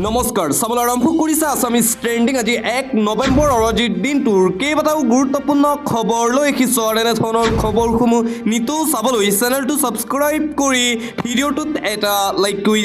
নমস্কাৰ চাবলৈ আৰম্ভ কৰিছে আছামিজ ট্ৰেণ্ডিং আজি 1 নৱেম্বৰ আজিৰ দিনটোৰ কেইবাটাও গুৰুত্বপূৰ্ণ খবৰ লৈ আহিছোঁ আৰু এনেধৰণৰ খবৰসমূহ নিতৌ চাবলৈ চেনেলটো ছাবস্ক্ৰাইব কৰি ভিডিঅ'টোত এটা লাইক কৰি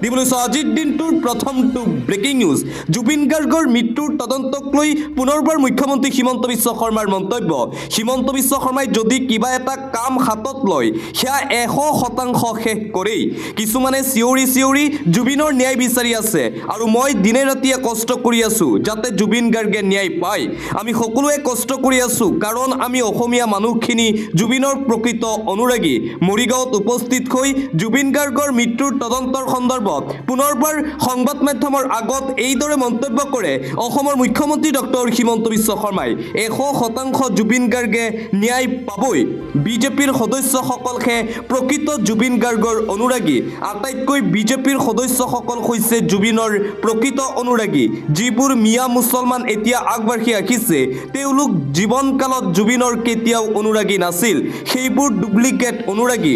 দিবলৈ আজিৰ দিনটোৰ প্ৰথমটো ব্ৰেকিং নিউজ জুবিন গাৰ্গৰ মৃত্যুৰ তদন্তক লৈ পুনৰবাৰ মুখ্যমন্ত্ৰী হিমন্ত বিশ্ব শৰ্মাৰ মন্তব্য হিমন্ত বিশ্ব শৰ্মাই যদি কিবা এটা কাম হাতত লয় সেয়া 100% শেষ কৰেই কিছুমানে চিঞৰি জুবিনৰ ন্যায় বিচাৰি আছে আৰু মই দিনে ৰাতিয়ে কষ্ট কৰি আছো যাতে জুবিন গাৰ্গে ন্যায় পায় আমি সকলোৱে কষ্ট কৰি আছো কাৰণ আমি অসমীয়া মানুহখিনি জুবিনৰ প্ৰকৃত অনুৰাগী মৰিগাঁৱত উপস্থিত হৈ জুবিন গাৰ্গৰ মৃত্যুৰ তদন্তৰ সন্দৰ্ভত পুনৰবাৰ সংবাদ মাধ্যমৰ আগত এইদৰে মন্তব্য কৰে অসমৰ মুখ্যমন্ত্ৰী ডক্টৰ হিমন্ত বিশ্ব শৰ্মাই 100% জুবিন গাৰ্গে ন্যায় পাবই বিজেপিৰ সদস্যসকলহে প্ৰকৃত জুবিন গাৰ্গৰ অনুৰাগী আটাইতকৈ বিজেপিৰ সদস্যসকল হৈছে জুবিনৰ প্ৰকৃত অনুৰাগী যিবোৰ মিয়া মুছলমান এতিয়া আগবাঢ়ি আহিছে তেওঁলোক জীৱনকালত জুবিনৰ কেতিয়াও অনুৰাগী নাছিল সেইবোৰ ডুপ্লিকেট অনুৰাগী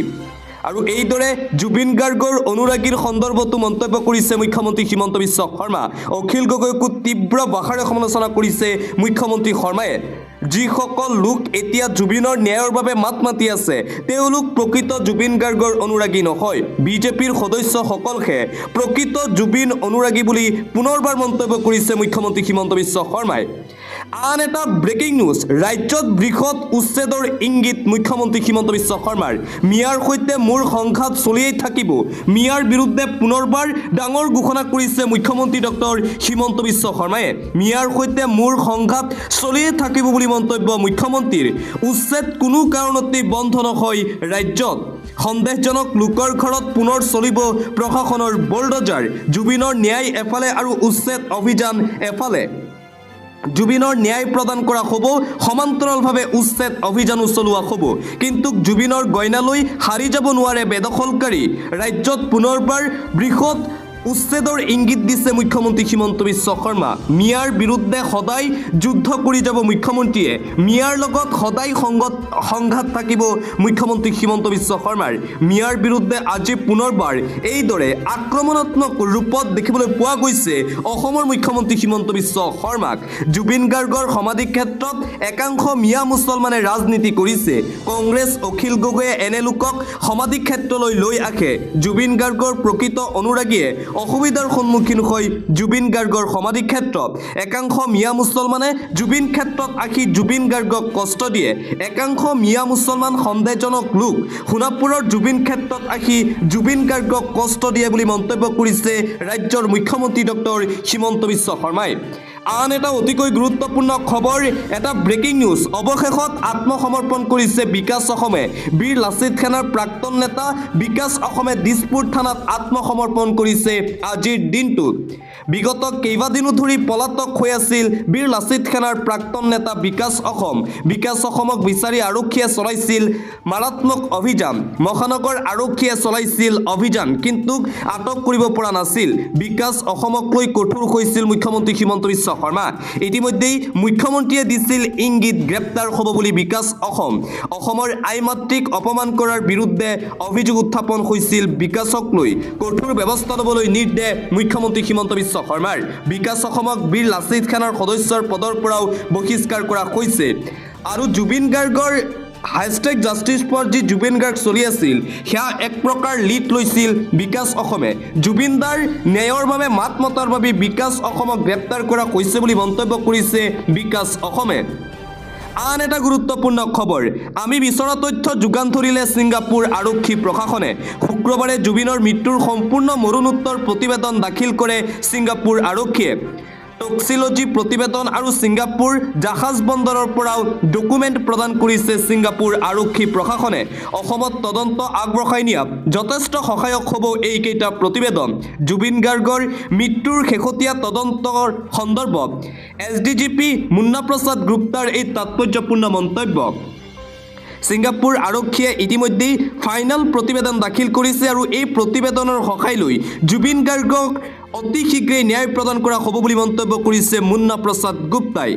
আৰু এইদৰে জুবিন গাৰ্গৰ অনুৰাগীৰ সন্দৰ্ভতো মন্তব্য কৰিছে মুখ্যমন্ত্ৰী হিমন্ত বিশ্ব শৰ্মা অখিল গগৈকো তীব্ৰ ভাষাৰে সমালোচনা কৰিছে মুখ্যমন্ত্ৰী শৰ্মাই যিসকল লোক এতিয়া জুবিনৰ ন্যায়ৰ বাবে মাত মাতি আছে তেওঁলোক প্ৰকৃত জুবিন গাৰ্গৰ অনুৰাগী নহয় বিজেপিৰ সদস্যসকলহে প্ৰকৃত জুবিন অনুৰাগী বুলি পুনৰবাৰ মন্তব্য কৰিছে মুখ্যমন্ত্ৰী হিমন্ত বিশ্ব শৰ্মাই আন এটা ব্ৰেকিং নিউজ ৰাজ্যত বৃহৎ উচ্ছেদৰ ইংগিত মুখ্যমন্ত্ৰী হিমন্ত বিশ্ব শৰ্মাৰ মিয়াৰ সৈতে মোৰ সংঘাত চলিয়েই থাকিব মিয়াৰ বিৰুদ্ধে পুনৰবাৰ ডাঙৰ ঘোষণা কৰিছে মুখ্যমন্ত্ৰী ডক্টৰ হিমন্ত বিশ্ব শৰ্মাই মিয়াৰ সৈতে মোৰ সংঘাত চলিয়েই থাকিব বুলি মন্তব্য মুখ্যমন্ত্ৰীৰ উচ্ছেদ কোনো কাৰণতেই বন্ধ নহয় ৰাজ্যত সন্দেহজনক লোকৰ ঘৰত পুনৰ চলিব প্ৰশাসনৰ বুলডোজাৰ জুবিনৰ ন্যায় এফালে আৰু উচ্ছেদ অভিযান এফালে জুবিনৰ ন্যায় প্ৰদান কৰা হ'ব সমান্তৰালভাৱে উচ্ছেদ অভিযানো চলোৱা হ'ব কিন্তু জুবিনৰ গইনালৈ হাৰি যাব নোৱাৰে বেদখলকাৰী ৰাজ্যত পুনৰবাৰ বৃহৎ উচ্ছেদৰ ইংগিত দিছে মুখ্যমন্ত্ৰী হিমন্ত বিশ্ব শৰ্মা মিয়াৰ বিৰুদ্ধে সদায় যুদ্ধ কৰি যাব মুখ্যমন্ত্ৰীয়ে মিয়াৰ লগত সদায় সংঘাত থাকিব মুখ্যমন্ত্ৰী হিমন্ত বিশ্ব শৰ্মাৰ মিয়াৰ বিৰুদ্ধে আজি পুনৰবাৰ এইদৰে আক্ৰমণাত্মক ৰূপত দেখিবলৈ পোৱা গৈছে অসমৰ মুখ্যমন্ত্ৰী হিমন্ত বিশ্ব শৰ্মাক জুবিন গাৰ্গৰ সমাধি ক্ষেত্ৰত একাংশ মিয়া মুছলমানে ৰাজনীতি কৰিছে কংগ্ৰেছ অখিল গগৈয়ে এনে লোকক সমাধি ক্ষেত্ৰলৈ লৈ আহে জুবিন গাৰ্গৰ প্ৰকৃত অনুৰাগীয়ে অসুবিধাৰ সন্মুখীন হৈ জুবিন গাৰ্গৰ সমাধি ক্ষেত্ৰত একাংশ মিয়া মুছলমানে জুবিন ক্ষেত্ৰত আহি জুবিন গাৰ্গক কষ্ট দিয়ে একাংশ মিয়া মুছলমান সন্দেহজনক লোক সোণাপুৰৰ জুবিন ক্ষেত্ৰত আহি জুবিন গাৰ্গক কষ্ট দিয়ে বুলি মন্তব্য কৰিছে ৰাজ্যৰ মুখ্যমন্ত্ৰী ডক্টৰ হিমন্ত বিশ্ব শৰ্মাই আন এটা অতিকৈ গুৰুত্বপূৰ্ণ খবৰ এটা ব্ৰেকিং নিউজ অৱশেষত আত্মসমৰ্পণ কৰিছে বিকাশ অসমে বীৰ লাচিত সেনাৰ প্ৰাক্তন নেতা বিকাশ অসমে দিছপুৰ থানাত আত্মসমৰ্পণ কৰিছে আজিৰ দিনটোত বিগত কেইবাদিনো ধৰি পলাতক হৈ আছিল বীৰ লাচিত সেনাৰ প্ৰাক্তন নেতা বিকাশ অসমক বিচাৰি আৰক্ষীয়ে চলাইছিল মাৰাত্মক অভিযান মহানগৰ আৰক্ষীয়ে চলাইছিল অভিযান কিন্তু আটক কৰিব পৰা নাছিল বিকাশ অসমক লৈ কঠোৰ হৈছিল মুখ্যমন্ত্ৰী হিমন্ত বিশ্ব শৰ্মা ইতিমধ্যেই মুখ্যমন্ত্ৰীয়ে দিছিল ইংগিত গ্ৰেপ্তাৰ হ'ব বুলি বিকাশ অসমৰ আইমাতৃক অপমান কৰাৰ বিৰুদ্ধে অভিযোগ উত্থাপন হৈছিল বিকাশক লৈ কঠোৰ ব্যৱস্থা ল'বলৈ নিৰ্দেশ মুখ্যমন্ত্ৰী হিমন্ত বিশ্ব শৰ্মাৰ বিকাশ অসমক বীৰ লাচিত সেনাৰ সদস্যৰ পদৰ পৰাও বহিষ্কাৰ কৰা হৈছে আৰু জুবিন গাৰ্গৰ হাইষ্টেক জাষ্টিছ ফৰ যি জুবিন গাৰ্গ চলি আছিল সেয়া এক প্ৰকাৰ লিড লৈছিল বিকাশ অসমে জুবিনদাৰ ন্যায়ৰ বাবে মাত মতাৰ বাবে বিকাশ অসমক গ্ৰেপ্তাৰ কৰা হৈছে বুলি মন্তব্য কৰিছে বিকাশ অসমে আন এটা গুৰুত্বপূৰ্ণ খবৰ আমি বিচৰা তথ্য যোগান ধৰিলে ছিংগাপুৰ আৰক্ষী প্ৰশাসনে শুক্ৰবাৰে জুবিনৰ মৃত্যুৰ সম্পূৰ্ণ মৰণোত্তৰ প্ৰতিবেদন দাখিল কৰে ছিংগাপুৰ আৰক্ষীয়ে টক্সিলজি প্ৰতিবেদন আৰু ছিংগাপুৰ জাহাজ বন্দৰৰ পৰাও ডকুমেণ্ট প্ৰদান কৰিছে ছিংগাপুৰ আৰক্ষী প্ৰশাসনে অসমত তদন্ত আগবঢ়াই নিয়াত যথেষ্ট সহায়ক হ'ব এইকেইটা প্ৰতিবেদন জুবিন গাৰ্গৰ মৃত্যুৰ শেহতীয়া তদন্তৰ সন্দৰ্ভত SDGP মুন্না প্ৰসাদ গুপ্তাৰ এই তাৎপৰ্যপূৰ্ণ মন্তব্য ছিংগাপুৰ আৰক্ষীয়ে ইতিমধ্যেই ফাইনেল প্ৰতিবেদন দাখিল কৰিছে আৰু এই প্ৰতিবেদনৰ সহায় লৈ জুবিন গাৰ্গক অতি শীঘ্ৰেই ন্যায় প্ৰদান কৰা হ'ব বুলি মন্তব্য কৰিছে মুন্না প্ৰসাদ গুপ্তাই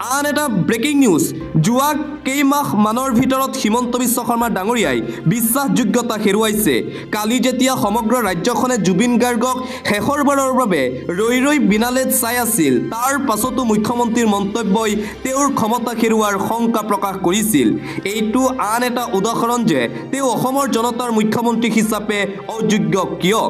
আন এটা ব্ৰেকিং নিউজ যোৱা কেইমাহ মানৰ ভিতৰত হিমন্ত বিশ্ব শৰ্মা ডাঙৰীয়াই বিশ্বাসযোগ্যতা হেৰুৱাইছে কালি যেতিয়া সমগ্ৰ ৰাজ্যখনে জুবিন গাৰ্গক শেষৰবাৰৰ বাবে ৰৈ ৰৈ বিনালেত চাই আছিল তাৰ পাছতো মুখ্যমন্ত্ৰীৰ মন্তব্যই তেওঁৰ ক্ষমতা হেৰুৱাৰ শংকা প্ৰকাশ কৰিছিল এইটো আন এটা উদাহৰণ যে তেওঁ অসমৰ জনতাৰ মুখ্যমন্ত্ৰী হিচাপে অযোগ্য কিয়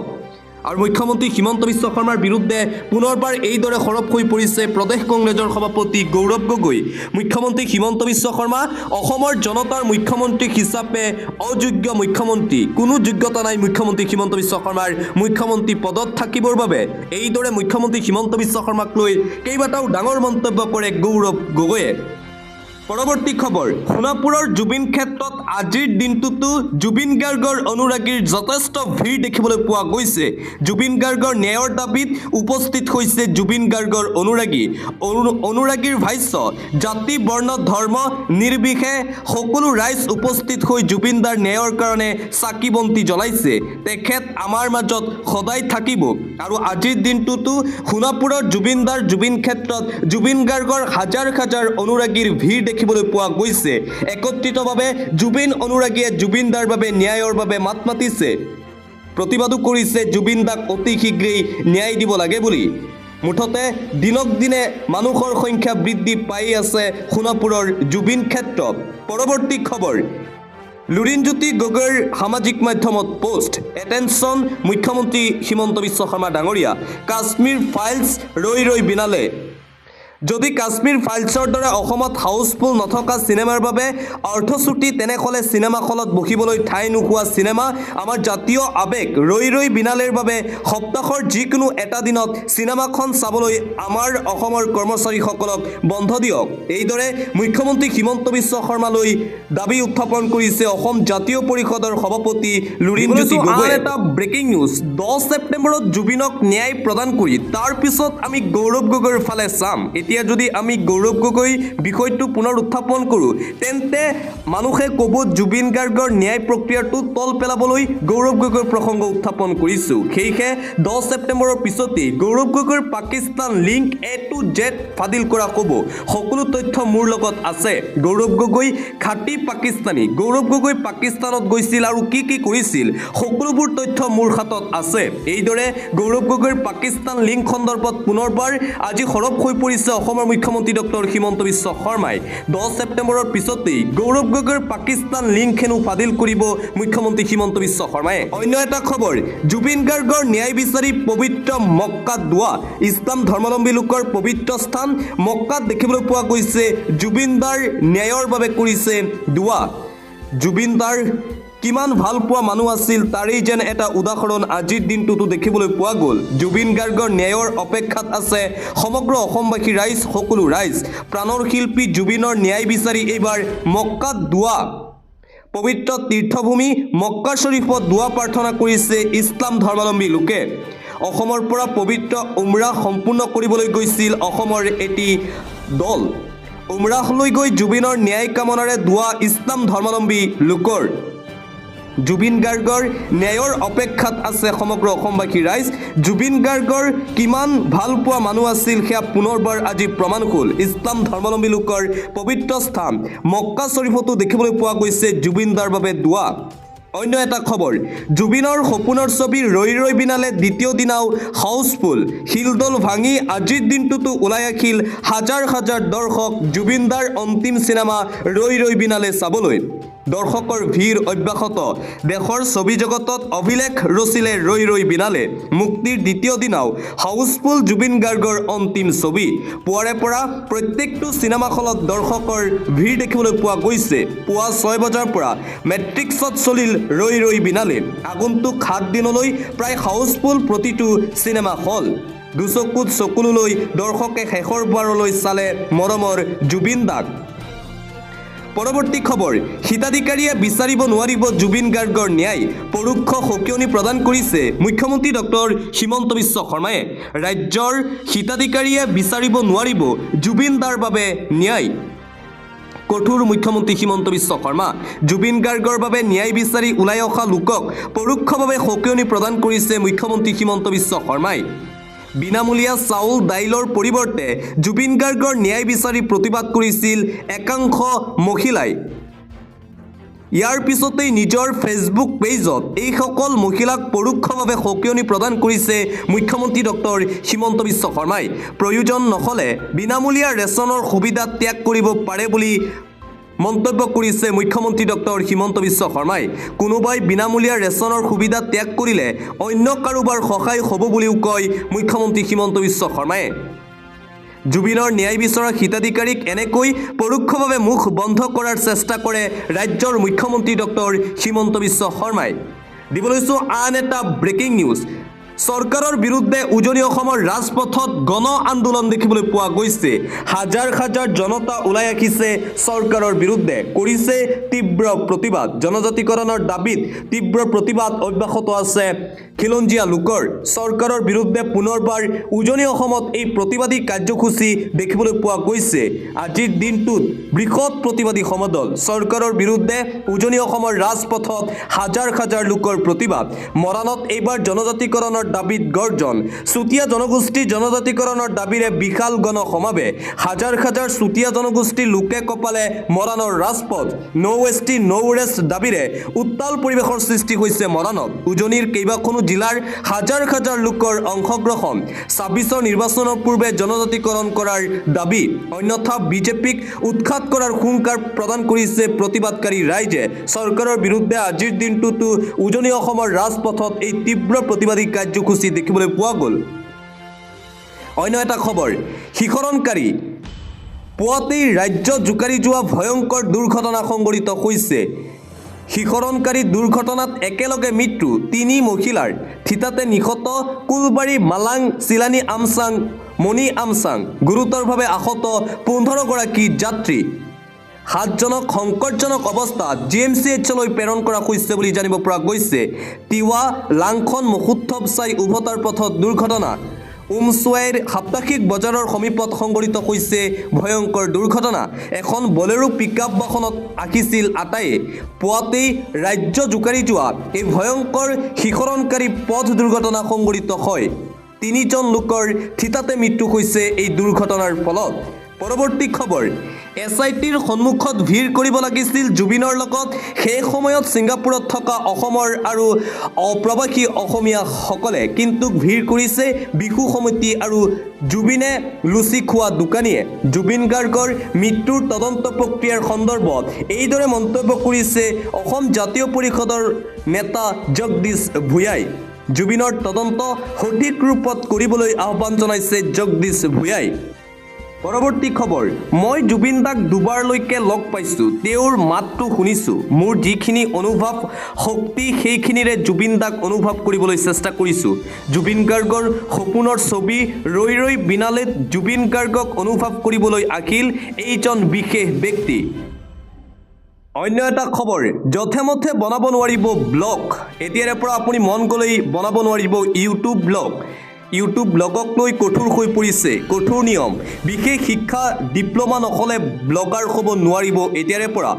আৰু মুখ্যমন্ত্ৰী হিমন্ত বিশ্ব শৰ্মাৰ বিৰুদ্ধে পুনৰবাৰ এইদৰে সৰব হৈ পৰিছে প্ৰদেশ কংগ্ৰেছৰ সভাপতি গৌৰৱ গগৈ মুখ্যমন্ত্ৰী হিমন্ত বিশ্ব শৰ্মা অসমৰ জনতাৰ মুখ্যমন্ত্ৰী হিচাপে অযোগ্য মুখ্যমন্ত্ৰী কোনো যোগ্যতা নাই মুখ্যমন্ত্ৰী হিমন্ত বিশ্ব শৰ্মাৰ মুখ্যমন্ত্ৰী পদত থাকিবৰ বাবে এইদৰে মুখ্যমন্ত্ৰী হিমন্ত বিশ্ব শৰ্মাক লৈ কেইবাটাও ডাঙৰ মন্তব্য কৰে গৌৰৱ গগৈয়ে পৰৱৰ্তী খবৰ সোণাপুৰৰ জুবিন ক্ষেত্ৰত আজিৰ দিনটোতো জুবিন গাৰ্গৰ অনুৰাগীৰ যথেষ্ট ভিৰ দেখিবলৈ পোৱা গৈছে জুবিন গাৰ্গৰ ন্যায়ৰ দাবীত উপস্থিত হৈছে জুবিন গাৰ্গৰ অনুৰাগীৰ ভাষ্য জাতি বৰ্ণ ধৰ্ম নিৰ্বিশেষে সকলো ৰাইজ উপস্থিত হৈ জুবিনদাৰ ন্যায়ৰ কাৰণে চাকি বন্তি জ্বলাইছে তেখেত আমাৰ মাজত সদায় থাকিব আৰু আজিৰ দিনটোতো সোণাপুৰৰ জুবিন ক্ষেত্ৰত জুবিন গাৰ্গৰ হাজাৰ হাজাৰ অনুৰাগীৰ ভিৰ দেখিবলৈ পোৱা গৈছে একত্ৰিতভাৱে জুবিন অনুৰাগীয়ে জুবিনদাৰ বাবে ন্যায়ৰ বাবে মাত মাতিছে প্ৰতিবাদো কৰিছে জুবিনদাক অতি শীঘ্ৰেই ন্যায় দিব লাগে বুলি মুঠতে দিনক দিনে মানুহৰ সংখ্যা বৃদ্ধি পাই আছে সোণাপুৰৰ জুবিন ক্ষেত্ৰত পৰৱৰ্তী খবৰ লুৰিণজ্যোতি গগৈৰ সামাজিক মাধ্যমত পোষ্ট এটেনশ্যন মুখ্যমন্ত্ৰী হিমন্ত বিশ্ব শৰ্মা ডাঙৰীয়া কাশ্মীৰ ফাইলছ ৰৈ ৰৈ বিনালে যদি কাশ্মীৰ ফাইলছৰ দৰে অসমত হাউচফুল নথকা চিনেমাৰ বাবে অৰ্থশ্ৰুতি তেনেহ'লে চিনেমা হলত বহিবলৈ ঠাই নোহোৱা চিনেমা আমাৰ জাতীয় আৱেগ ৰৈ ৰৈ বিনালেৰ বাবে সপ্তাহৰ যিকোনো এটা দিনত চিনেমাখন চাবলৈ আমাৰ অসমৰ কৰ্মচাৰীসকলক বন্ধ দিয়ক এইদৰে মুখ্যমন্ত্ৰী হিমন্ত বিশ্ব শৰ্মালৈ দাবী উত্থাপন কৰিছে অসম জাতীয় পৰিষদৰ সভাপতি লুৰিণজ্যোতি গগৈয়ে এটা ব্ৰেকিং নিউজ 10 ছেপ্টেম্বৰত জুবিনক ন্যায় প্ৰদান কৰি তাৰ পিছত আমি গৌৰৱ গগৈৰ ফালে চাম এতিয়া যদি আমি গৌৰৱ গগৈ বিষয়টো পুনৰ উত্থাপন কৰোঁ তেন্তে মানুহে ক'ব জুবিন গাৰ্গৰ ন্যায় প্ৰক্ৰিয়াটো তল পেলাবলৈ গৌৰৱ গগৈৰ প্ৰসংগ উত্থাপন কৰিছোঁ সেয়েহে 10 ছেপ্টেম্বৰৰ পিছতেই গৌৰৱ গগৈৰ Pakistan link A to Z ফাদিল কৰা হ'ব সকলো তথ্য মোৰ লগত আছে গৌৰৱ গগৈ খাটি পাকিস্তানী গৌৰৱ গগৈ পাকিস্তানত গৈছিল আৰু কি কি কৰিছিল সকলোবোৰ তথ্য মোৰ হাতত আছে এইদৰে গৌৰৱ গগৈৰ পাকিস্তান লিংক সন্দৰ্ভত পুনৰবাৰ আজি সৰব হৈ পৰিছে অসমৰ মুখ্যমন্ত্ৰী ডক্টৰ হিমন্ত বিশ্ব শৰ্মাই 10 ছেপ্টেম্বৰৰ পিছতেই গৌৰৱ গগৈৰ পাকিস্তান লিংক হেনো ফাদিল কৰিব মুখ্যমন্ত্ৰী হিমন্ত বিশ্ব শৰ্মাই অন্য এটা খবৰ জুবিন গাৰ্গৰ ন্যায় বিচাৰি পবিত্ৰ মক্কাত দোৱা ইছলাম ধৰ্মাৱলম্বী লোকৰ পবিত্ৰ স্থান মক্কাত দেখিবলৈ পোৱা গৈছে জুবিনদাৰ ন্যায়ৰ বাবে কৰিছে দোৱা জুবিনদাৰ কিমান ভাল পোৱা মানুহ আছিল তাৰেই যেন এটা উদাহৰণ আজিৰ দিনটোতো দেখিবলৈ পোৱা গ'ল জুবিন গাৰ্গৰ ন্যায়ৰ অপেক্ষাত আছে সমগ্ৰ অসমবাসী ৰাইজ সকলো ৰাইজ প্ৰাণৰ শিল্পী জুবিনৰ ন্যায় বিচাৰি এইবাৰ মক্কাত দোৱা পবিত্ৰ তীৰ্থভূমি মক্কা শ্বৰীফত দোৱা প্ৰাৰ্থনা কৰিছে ইছলাম ধৰ্মাৱলম্বী লোকে অসমৰ পৰা পবিত্ৰ উমৰাহ সম্পূৰ্ণ কৰিবলৈ গৈছিল অসমৰ এটি দল উমৰাহলৈ গৈ জুবিনৰ ন্যায় কামনাৰে দোৱা ইছলাম ধৰ্মাৱলম্বী লোকৰ জুবিন গাৰ্গৰ ন্যায়ৰ অপেক্ষাত আছে সমগ্ৰ অসমবাসী ৰাইজ জুবিন গাৰ্গৰ কিমান ভাল পোৱা মানুহ আছিল সেয়া পুনৰবাৰ আজি প্ৰমাণ হ'ল ইছলাম ধৰ্মাৱলম্বী লোকৰ পবিত্ৰ স্থান মক্কা শ্বৰীফতো দেখিবলৈ পোৱা গৈছে জুবিনদাৰ বাবে দোৱা অন্য এটা খবৰ জুবিনৰ সপোনৰ ছবি ৰৈ ৰৈ বিনালে দ্বিতীয় দিনাও হাউচফুল শিলদল ভাঙি আজিৰ দিনটোতো ওলাই আহিল হাজাৰ হাজাৰ দৰ্শক জুবিনদাৰ অন্তিম চিনেমা ৰৈ ৰৈ বিনালে চাবলৈ দৰ্শকৰ ভিৰ অব্যাহত দেশৰ ছবি জগতত অভিলেখ ৰচিলে ৰৈ ৰৈ বিনালে মুক্তিৰ দ্বিতীয় দিনাও হাউচফুল জুবিন গাৰ্গৰ অন্তিম ছবি পুৱাৰে পৰা প্ৰত্যেকটো চিনেমা হলত দৰ্শকৰ ভিৰ দেখিবলৈ পোৱা গৈছে পুৱা 6 বজাৰ পৰা মেট্ৰিক্সত চলিল ৰৈ ৰৈ বিনালে আগন্তুক 7 দিনলৈ প্ৰায় হাউচফুল প্ৰতিটো চিনেমা হল দুচকুত চকুলৈ দৰ্শকে শেষৰ বাৰলৈ চালে মৰমৰ জুবিনদাক পৰৱৰ্তী খবৰ হিতাধিকাৰীয়ে বিচাৰিব নোৱাৰিব জুবিন গাৰ্গৰ ন্যায় পৰোক্ষ সকিয়নি প্ৰদান কৰিছে মুখ্যমন্ত্ৰী ডক্টৰ হিমন্ত বিশ্ব শৰ্মাই ৰাজ্যৰ হিতাধিকাৰীয়ে বিচাৰিব নোৱাৰিব জুবিনদাৰ বাবে ন্যায় কঠোৰ মুখ্যমন্ত্ৰী হিমন্ত বিশ্ব শৰ্মা জুবিন গাৰ্গৰ বাবে ন্যায় বিচাৰি ওলাই অহা লোকক পৰোক্ষভাৱে সকিয়নি প্ৰদান কৰিছে মুখ্যমন্ত্ৰী হিমন্ত বিশ্ব শৰ্মাই বিনামূলীয়া চাউল দাইলৰ পৰিৱৰ্তে জুবিন গাৰ্গৰ ন্যায় বিচাৰি প্ৰতিবাদ কৰিছিল একাংশ মহিলাই। ইয়াৰ পিছতেই নিজৰ ফেচবুক পেজত এইসকল মহিলাক পৰোক্ষভাৱে সকিয়নি প্ৰদান কৰিছে মুখ্যমন্ত্ৰী ডক্টৰ হিমন্ত বিশ্ব শৰ্মাই। প্ৰয়োজন নহ'লে বিনামূলীয়া ৰেচনৰ সুবিধা ত্যাগ কৰিব পাৰে বুলি মন্তব্য কৰিছে মুখ্যমন্ত্ৰী ডক্টৰ হিমন্ত বিশ্ব শৰ্মাই। কোনোবাই বিনামূলীয়া ৰেচনৰ সুবিধা ত্যাগ কৰিলে অন্য কাৰোবাৰ সহায় হ'ব বুলিও কয় মুখ্যমন্ত্ৰী হিমন্ত বিশ্ব শৰ্মাই। জুবিনৰ ন্যায় বিচৰা হিতাধিকাৰীক এনেকৈ পৰোক্ষভাৱে মুখ বন্ধ কৰাৰ চেষ্টা কৰে ৰাজ্যৰ মুখ্যমন্ত্ৰী ডক্টৰ হিমন্ত বিশ্ব শৰ্মাই। দিবলৈছোঁ আন এটা ব্ৰেকিং নিউজ। চৰকাৰৰ বিৰুদ্ধে উজনি অসমৰ ৰাজপথত গণ আন্দোলন দেখিবলৈ পোৱা গৈছে। হাজাৰ হাজাৰ জনতা ওলাই আহিছে চৰকাৰৰ বিৰুদ্ধে, কৰিছে তীব্ৰ প্ৰতিবাদ। জনজাতিকৰণৰ দাবীত তীব্ৰ প্ৰতিবাদ অব্যাহত আছে খিলঞ্জীয়া লোকৰ। চৰকাৰৰ বিৰুদ্ধে পুনৰবাৰ উজনি অসমত এই প্ৰতিবাদী কাৰ্যসূচী দেখিবলৈ পোৱা গৈছে। আজিৰ দিনটোত বৃহৎ প্ৰতিবাদী সমদল চৰকাৰৰ বিৰুদ্ধে উজনি অসমৰ ৰাজপথত হাজাৰ হাজাৰ লোকৰ প্ৰতিবাদ। মৰাণত এইবাৰ জনজাতিকৰণৰ দাবীত গৰ্জন। চুতীয়া জনগোষ্ঠীৰ জনজাতিকৰণৰ দাবীৰে বিশাল গণ সমাৱেশ। হাজাৰ হাজাৰ চুতীয়া জনগোষ্ঠীৰ লোকে কপালে মৰাণৰ ৰাজপথ। নৌ এছটি নৌ ৰেষ্ট দাবীৰে উত্তাল পৰিৱেশৰ সৃষ্টি হৈছে মৰাণত। উজনিৰ কেইবাখনো জিলাৰ হাজাৰ হাজাৰ লোকৰ অংশগ্ৰহণ। ২৬ৰ নিৰ্বাচনৰ পূৰ্বে জনজাতিকৰণ কৰাৰ দাবী, অন্যথা বিজেপিক উৎখাত কৰাৰ হুংকাৰ প্ৰদান কৰিছে প্ৰতিবাদকাৰী ৰাইজে। চৰকাৰৰ বিৰুদ্ধে আজিৰ দিনটোতো উজনি অসমৰ ৰাজপথত এই তীব্ৰ প্ৰতিবাদী কাৰ্যসূচী দেখিবলৈ পোৱা গ'ল। অন্য এটা খবৰ, শিহৰণকাৰী পুৱাতেই ৰাজ্য জোকাৰি যোৱা ভয়ংকৰ দুৰ্ঘটনা সংঘটিত হৈছে। শিহৰণকাৰী দুৰ্ঘটনাত একেলগে মৃত্যু ৩ মহিলাৰ, থিতাতে নিহত কুলবাৰী মালাং চিলানী আমচাং মণি আমচাং। গুৰুতৰভাৱে আহত ১৫গৰাকী যাত্ৰী। ৭জনক সংকটজনক অৱস্থাত GMCHলৈ প্ৰেৰণ কৰা হৈছে বুলি জানিব পৰা গৈছে। তিৱা লাংখন মহোৎসৱ চাই উভতাৰ পথত দুৰ্ঘটনা। উমছুৱাইৰ সাপ্তাহিক বজাৰৰ সমীপত সংঘটিত হৈছে ভয়ংকৰ দুৰ্ঘটনা। এখন বলেৰো পিকআপ বাহনত আহিছিল আটাইয়ে। পুৱাতেই ৰাজ্য জোকাৰি যোৱা এই ভয়ংকৰ শিহৰণকাৰী পথ দুৰ্ঘটনা সংঘটিত হয়। ৩জন লোকৰ থিতাতে মৃত্যু হৈছে এই দুৰ্ঘটনাৰ ফলত। পৰৱৰ্তী খবৰ, SITৰ সন্মুখত ভিৰ কৰিব লাগিছিল জুবিনৰ লগত। সেই সময়ত ছিংগাপুৰত থকা অসমৰ আৰু অপ্ৰবাসী অসমীয়াসকলে কিন্তু ভিৰ কৰিছে বিহু সমিতি আৰু জুবিনে লুচি খোৱা দোকানীয়ে। জুবিন গাৰ্গৰ মৃত্যুৰ তদন্ত প্ৰক্ৰিয়াৰ সন্দৰ্ভত এইদৰে মন্তব্য কৰিছে অসম জাতীয় পৰিষদৰ নেতা জগদীশ ভূঞাই। জুবিনৰ তদন্ত সঠিক ৰূপত কৰিবলৈ আহ্বান জনাইছে জগদীশ ভূঞাই। পৰৱৰ্তী খবৰ, মই জুবিন দাক দুবাৰলৈকে লগ পাইছোঁ, তেওঁৰ মাতটো শুনিছোঁ। মোৰ যিখিনি অনুভৱ শক্তি সেইখিনিৰে জুবিন দাক অনুভৱ কৰিবলৈ চেষ্টা কৰিছোঁ। জুবিন গাৰ্গৰ সপোনৰ ছবি ৰৈ ৰৈ বিনালেত জুবিন গাৰ্গক অনুভৱ কৰিবলৈ আহিল এইজন বিশেষ ব্যক্তি। অন্য এটা খবৰ, যথে মথে বনাব নোৱাৰিব ব্লগ। এতিয়াৰে পৰা আপুনি মন গ'লেই বনাব নোৱাৰিব ইউটিউব ব্লগ। ইউটিউব ব্লগক লৈ কঠোৰ হৈ পৰিছে কঠোৰ নিয়ম। বিশেষ শিক্ষা ডিপ্ল'মা নহ'লে ব্লগাৰ হ'ব নোৱাৰিব এতিয়াৰে পৰা।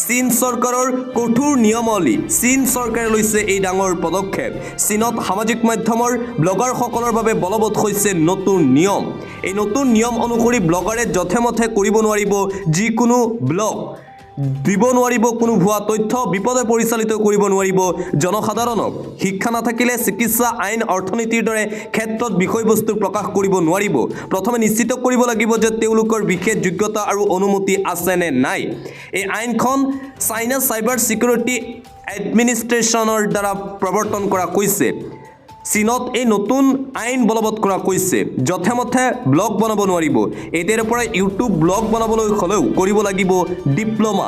চীন চৰকাৰৰ কঠোৰ নিয়মাৱলী। চীন চৰকাৰে লৈছে এই ডাঙৰ পদক্ষেপ। চীনত সামাজিক মাধ্যমৰ ব্লগাৰসকলৰ বাবে বলবৎ হৈছে নতুন নিয়ম। এই নতুন নিয়ম অনুসৰি ব্লগাৰে যথে মথে কৰিব নোৱাৰিব যিকোনো ব্লগ, দিব নোৱাৰিব কোনো ভুৱা তথ্য, বিপদে পৰিচালিত কৰিব নোৱাৰিব জনসাধাৰণক। শিক্ষা নাথাকিলে চিকিৎসা, আইন, অৰ্থনীতিৰ দৰে ক্ষেত্ৰত বিষয়বস্তু প্ৰকাশ কৰিব নোৱাৰিব। প্ৰথমে নিশ্চিত কৰিব লাগিব যে তেওঁলোকৰ বিশেষ যোগ্যতা আৰু অনুমতি আছে নে নাই। এই আইনখন চাইনা চাইবাৰ ছিকিউৰিটি এডমিনিষ্ট্ৰেশ্যনৰ দ্বাৰা প্ৰৱৰ্তন কৰা হৈছে। চীনত এই নতুন আইন বলবৎ কৰা হৈছে। যথে মথে ব্লগ বনাব নোৱাৰিব। এতিয়াৰ পৰা ইউটিউব ব্লগ বনাবলৈ হ'লেও কৰিব লাগিব ডিপ্ল'মা।